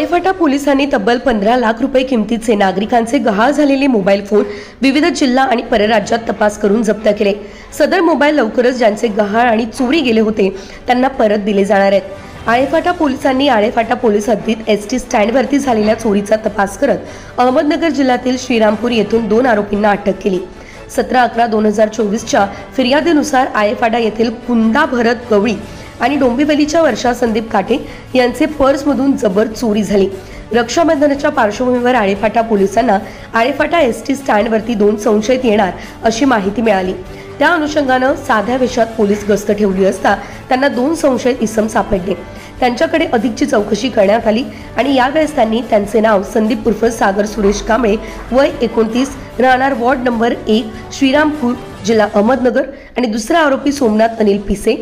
आळेफाटा पोलिसांनी तब्बल 15 लाख रुपये किमतीचे नागरिकांचे गहाळ झालेले मोबाईल फोन विविध जिल्हा आणि परराज्यात तपास करून जप्त केले। सदर मोबाईल लवकरच ज्यांचे गहाळ आणि चोरी गेले होते त्यांना परत दिले जाणार आहेत। आळेफाटा पोलिसांनी आळेफाटा पोलीस हद्दीत एसटी स्टँडवरती झालेल्या चोरीचा तपास करत अहमदनगर जिल्ह्यातील श्रीरामपूर येथून 2 आरोपींना अटक केली। 17/11/2024च्या फिर्यादीनुसार आळेफाटा येथील कुंदा भरत गवळी आणि डोंबिवलीच्या वर्षा संदीप काटे यांचे पर्समधून जबर चोरी झाली। रक्षाबंधनाच्या पार्श्वभूमीवर आळेफाटा पोलिसांना आळेफाटा एसटी स्टँडवरती 2 संशयित येणार अशी माहिती मिळाली। त्या अनुषंगाने साध्या वेशात पोलीस गस्त ठेवली असता त्यांना 2 संशयित इसम सापडले। त्यांच्याकडे अधिकची चौकशी करण्यात आली आणि यावेळेस त्यांनी त्यांचे नाव संदीप उर्फ सागर सुरेश कांबळे, वय 29, राहणार वॉर्ड नंबर 1, श्रीरामपूर, जिल्हा अहमदनगर आणि दुसरा आरोपी सोमनाथ अनिल पिसे,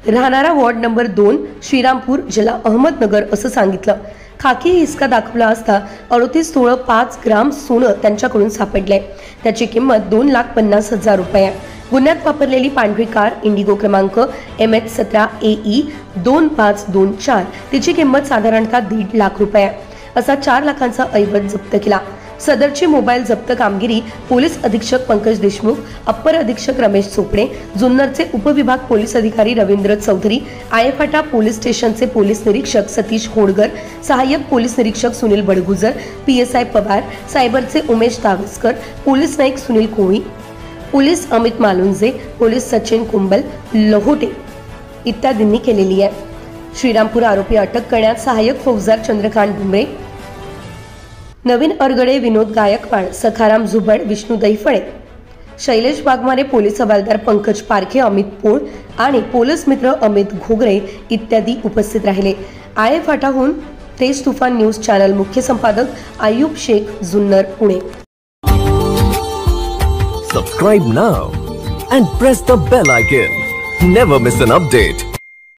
राहणारा वॉर्ड नंबर 2, श्रीरामपूर, जिल्हा अहमदनगर असं सांगितलं। खाकी हिसका दाखवला असता 38 तोळ 5 ग्राम सोनं त्यांच्याकडून सापडले। त्याची किंमत 2,50,000 रुपये आहे। गुन्ह्यात वापरलेली पांढरी कार इंडिगो क्रमांक MH17AE 2524 तिची किंमत साधारणतः 1.5 लाख रुपये आहे। असा 4 लाखांचा ऐवज जप्त केला। सदरची मोबाईल जप्त कामगिरी पोलीस अधीक्षक पंकज देशमुख, अप्पर अधीक्षक रमेश चोपडे, जुन्नरचे उपविभाग पोलीस अधिकारी रवींद्र चौधरी, आळेफाटा पोलीस स्टेशनचे पोलीस निरीक्षक सतीश होडगर, सहाय्यक पोलीस निरीक्षक सुनील बडगुजर, PSI पवार, सायबरचे उमेश तावस्कर, पोलीस नाईक सुनील कोळी, पोलीस अमित मालुंजे, पोलीस सचिन कुंबल लहोटे इत्यादींनी केलेली आहे। श्रीरामपूर आरोपी अटक करण्यात सहाय्यक फौजदार चंद्रकांत डुंबरे, नवीन अरगडे, विनोद गायकवाड, सखाराम झुबड, विष्णू दैफळे, शैलेश वाघमारे, पोलीस हवालदार पंकज पारखे, अमित पोळ आणि पोलीस मित्र अमित घोगरे इत्यादी उपस्थित राहिले। आळेफाटाहून तेज तुफान न्यूज चॅनल मुख्य संपादक Ayub Shaikh, Junnar, Pune. Subscribe now and press the bell icon. Never miss an update.